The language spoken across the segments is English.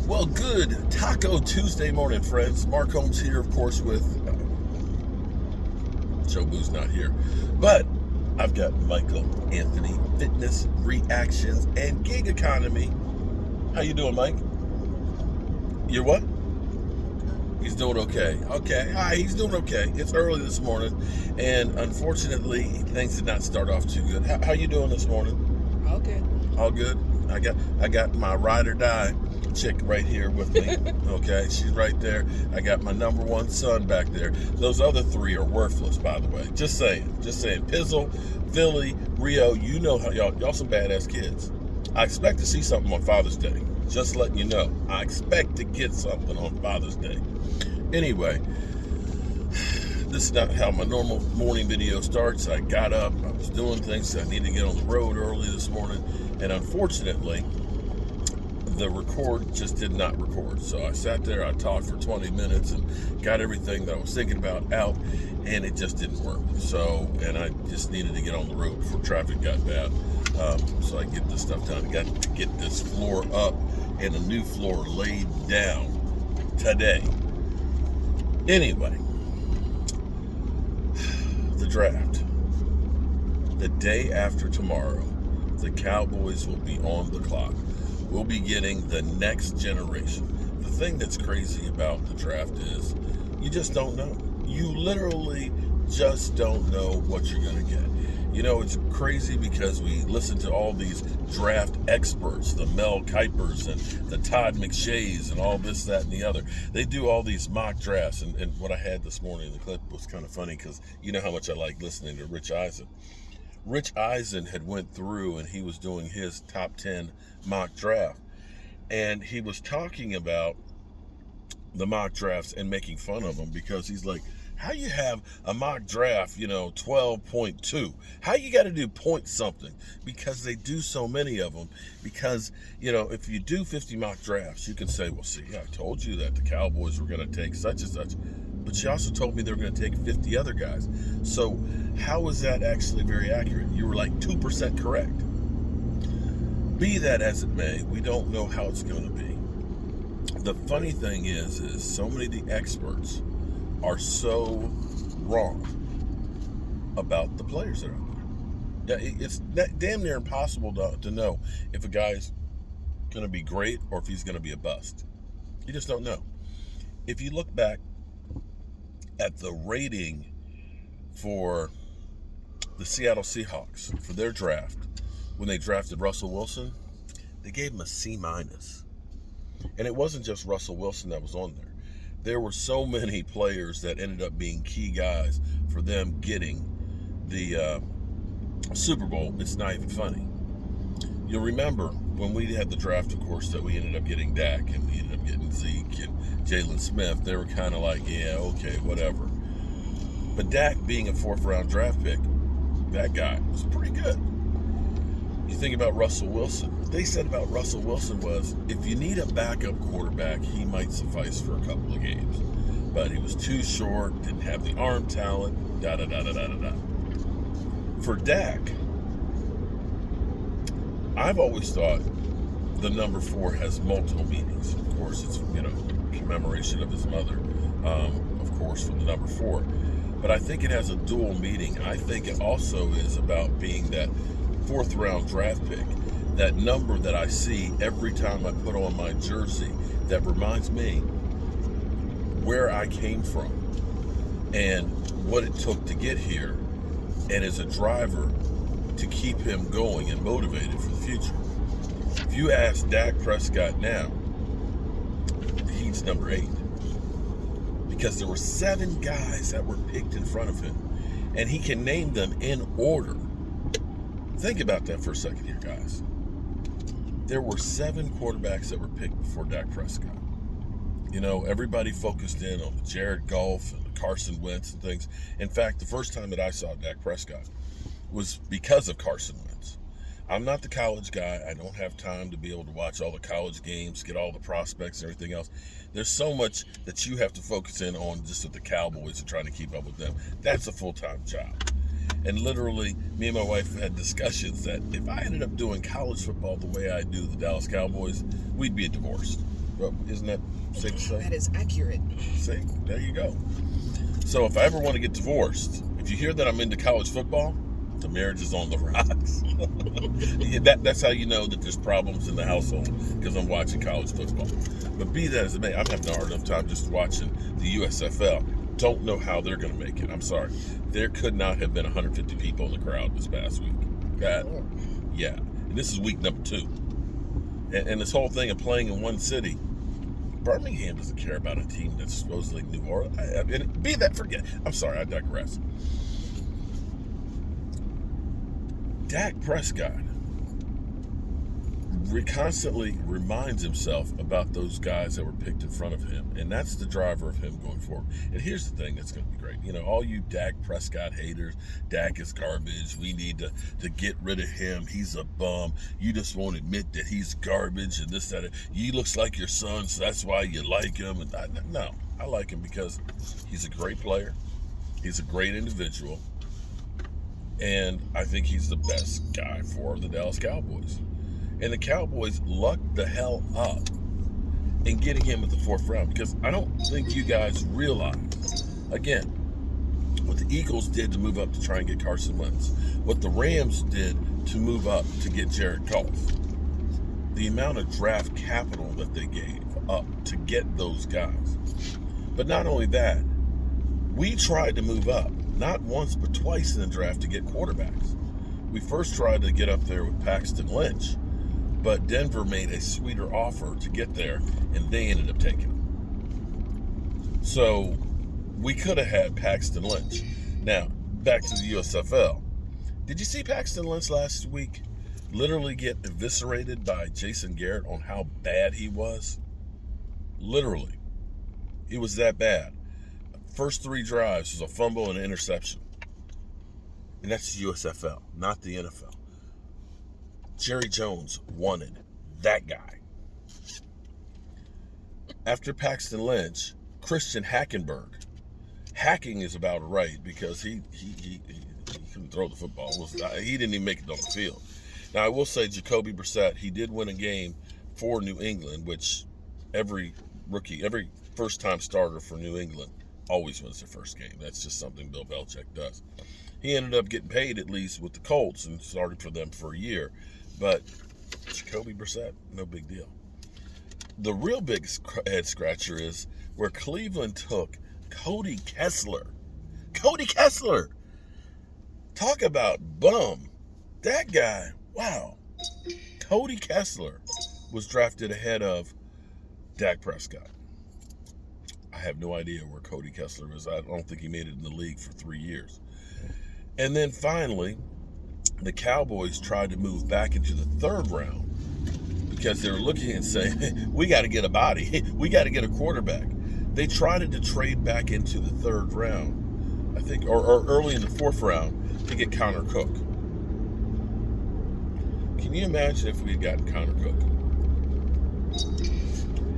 Well, good Taco Tuesday morning, friends. Mark Holmes here, of course, with Joe Boo's not here, but I've got Michael Anthony, Fitness Reactions and Gig Economy. How you doing, Mike? You're what? He's doing okay. Okay, hi. He's doing okay. It's early this morning, and unfortunately, things did not start off too good. How you doing this morning? Okay. All good. I got my ride or die chick right here with me. Okay, she's right there. I got my number one son back there. Those other three are worthless, by the way. Just saying. Pizzle, Philly, Rio. You know how y'all some badass kids. I expect to see something on Father's Day. Just letting you know. I expect to get something on Father's Day. Anyway, this is not how my normal morning video starts. I got up, I was doing things. I needed to get on the road early this morning, and unfortunately, the record just did not record. So I sat there, I talked for 20 minutes and got everything that I was thinking about out, and it just didn't work. So, and I just needed to get on the road before traffic got bad. So I get this stuff done. I got to get this floor up and a new floor laid down today. Anyway, the draft. The day after tomorrow, the Cowboys will be on the clock. We'll be getting the next generation. The thing that's crazy about the draft is you just don't know. You literally just don't know what you're going to get. You know, it's crazy because we listen to all these draft experts, the Mel Kipers and the Todd McShays and all this, that, and the other. They do all these mock drafts. And what I had this morning in the clip was kind of funny because you know how much I like listening to Rich Eisen. Rich Eisen had went through and he was doing his top 10 mock draft. And he was talking about the mock drafts and making fun of them because he's like, how you have a mock draft, 12.2? How you got to do point something? Because they do so many of them. Because, if you do 50 mock drafts, you can say, well, see, I told you that the Cowboys were going to take such and such. But you also told me they were going to take 50 other guys. So how is that actually very accurate? You were like 2% correct. Be that as it may, we don't know how it's going to be. The funny thing is so many of the experts are so wrong about the players that are out there. Yeah, it's damn near impossible to know if a guy's going to be great or if he's going to be a bust. You just don't know. If you look back at the rating for the Seattle Seahawks for their draft, when they drafted Russell Wilson, they gave him a C-. And it wasn't just Russell Wilson that was on there. There were so many players that ended up being key guys for them getting the Super Bowl. It's not even funny. You'll remember when we had the draft, of course, that we ended up getting Dak and we ended up getting Zeke and Jalen Smith. They were kind of like, yeah, okay, whatever. But Dak being a fourth-round draft pick, that guy was pretty good. You think about Russell Wilson. What they said about Russell Wilson was, if you need a backup quarterback, he might suffice for a couple of games. But he was too short, didn't have the arm talent, da-da-da-da-da-da-da. For Dak, I've always thought the number 4 has multiple meanings. Of course, it's, commemoration of his mother, of course, for the number 4. But I think it has a dual meaning. I think it also is about being that fourth-round draft pick, that number that I see every time I put on my jersey that reminds me where I came from and what it took to get here, and as a driver to keep him going and motivated for the future. If you ask Dak Prescott now, he's number 8. Because there were 7 guys that were picked in front of him, and he can name them in order. Think about that for a second here, guys. There were 7 quarterbacks that were picked before Dak Prescott. Everybody focused in on the Jared Goff and the Carson Wentz and things. In fact, the first time that I saw Dak Prescott was because of Carson Wentz. I'm not the college guy. I don't have time to be able to watch all the college games, get all the prospects and everything else. There's so much that you have to focus in on just with the Cowboys and trying to keep up with them. That's a full-time job. And literally, me and my wife had discussions that if I ended up doing college football the way I do the Dallas Cowboys, we'd be divorced. Well, isn't that safe to say? That is accurate. See, there you go. So if I ever want to get divorced, if you hear that I'm into college football, the marriage is on the rocks. That's how you know that there's problems in the household, because I'm watching college football. But be that as it may, I'm having a hard enough time just watching the USFL. Don't know how they're going to make it. I'm sorry. There could not have been 150 people in the crowd this past week. Yeah. And this is week number 2. And this whole thing of playing in one city, Birmingham doesn't care about a team that's supposedly New Orleans. I'm sorry, I digress. Dak Prescott constantly reminds himself about those guys that were picked in front of him, and that's the driver of him going forward. And here's the thing that's going to be great. You know, all you Dak Prescott haters, Dak is garbage. We need to get rid of him. He's a bum. You just won't admit that he's garbage and this, that. He looks like your son, so that's why you like him. And no, I like him because he's a great player. He's a great individual. And I think he's the best guy for the Dallas Cowboys. And the Cowboys lucked the hell up in getting him at the 4th round, because I don't think you guys realize, again, what the Eagles did to move up to try and get Carson Wentz, what the Rams did to move up to get Jared Goff, the amount of draft capital that they gave up to get those guys. But not only that, we tried to move up, not once but twice in the draft, to get quarterbacks. We first tried to get up there with Paxton Lynch, but Denver made a sweeter offer to get there, and they ended up taking him. So we could have had Paxton Lynch. Now, back to the USFL. Did you see Paxton Lynch last week literally get eviscerated by Jason Garrett on how bad he was? Literally. It was that bad. First 3 drives was a fumble and an interception. And that's the USFL, not the NFL. Jerry Jones wanted that guy. After Paxton Lynch, Christian Hackenberg. Hacking is about right, because he couldn't throw the football. He didn't even make it on the field. Now, I will say Jacoby Brissett, he did win a game for New England, which every first-time starter for New England always wins their first game. That's just something Bill Belichick does. He ended up getting paid, at least with the Colts, and started for them for a year. But Jacoby Brissett, no big deal. The real big head scratcher is where Cleveland took Cody Kessler. Cody Kessler! Talk about bum. That guy, wow. Cody Kessler was drafted ahead of Dak Prescott. I have no idea where Cody Kessler is. I don't think he made it in the league for 3 years. And then finally, the Cowboys tried to move back into the 3rd round because they were looking and saying, we got to get a body. We got to get a quarterback. They tried to trade back into the 3rd round, I think, or early in the 4th round to get Connor Cook. Can you imagine if we had gotten Connor Cook?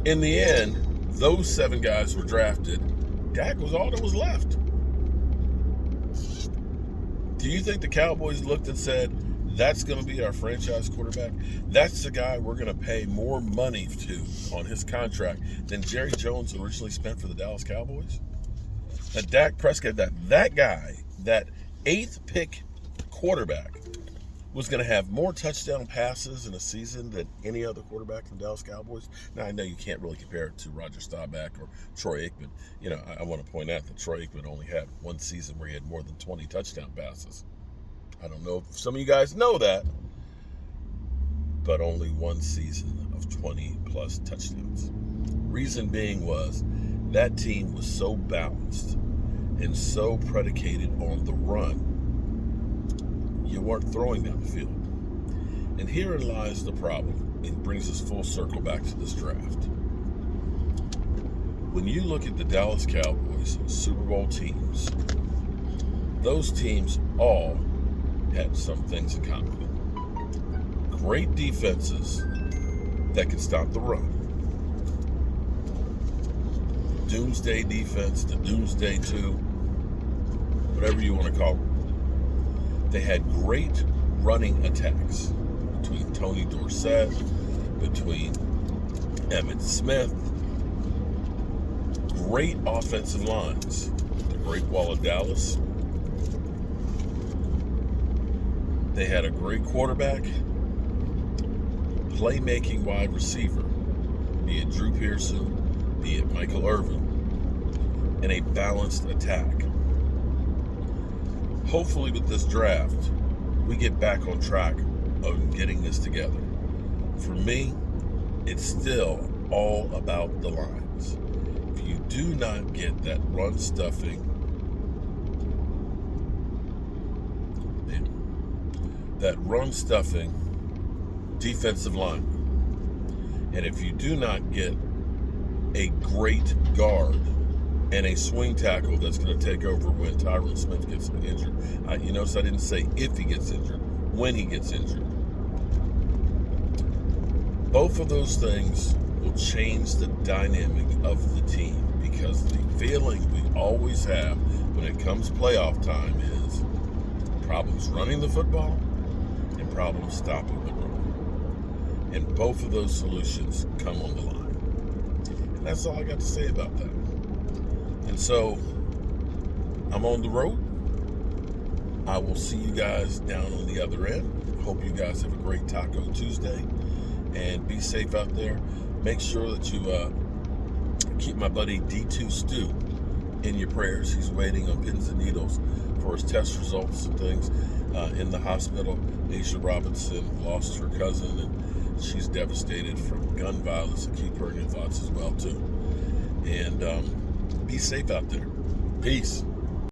In the end, those 7 guys were drafted. Dak was all that was left. Do you think the Cowboys looked and said, that's going to be our franchise quarterback? That's the guy we're going to pay more money to on his contract than Jerry Jones originally spent for the Dallas Cowboys? That Dak Prescott, that guy, that 8th pick quarterback, was going to have more touchdown passes in a season than any other quarterback from the Dallas Cowboys. Now, I know you can't really compare it to Roger Staubach or Troy Aikman. You know, I want to point out that Troy Aikman only had one season where he had more than 20 touchdown passes. I don't know if some of you guys know that, but only one season of 20-plus touchdowns. Reason being was that team was so balanced and so predicated on the run, you weren't throwing down the field. And herein lies the problem. It brings us full circle back to this draft. When you look at the Dallas Cowboys Super Bowl teams, those teams all had some things in common. Great defenses that could stop the run. Doomsday defense, the Doomsday 2, whatever you want to call it. They had great running attacks between Tony Dorsett, between Emmitt Smith. Great offensive lines. The Great Wall of Dallas. They had a great quarterback, playmaking wide receiver, be it Drew Pearson, be it Michael Irvin, and a balanced attack. Hopefully with this draft, we get back on track of getting this together. For me, it's still all about the lines. If you do not get that run stuffing, defensive line, and if you do not get a great guard and a swing tackle that's going to take over when Tyron Smith gets injured. You notice I didn't say if he gets injured, when he gets injured. Both of those things will change the dynamic of the team, because the feeling we always have when it comes playoff time is problems running the football and problems stopping the run. And both of those solutions come on the line. And that's all I got to say about that. And so, I'm on the road. I will see you guys down on the other end. Hope you guys have a great Taco Tuesday. And be safe out there. Make sure that you keep my buddy D2 Stu in your prayers. He's waiting on pins and needles for his test results and things in the hospital. Asia Robinson lost her cousin, and she's devastated from gun violence. So keep her in your thoughts as well, too. And be safe out there. Peace.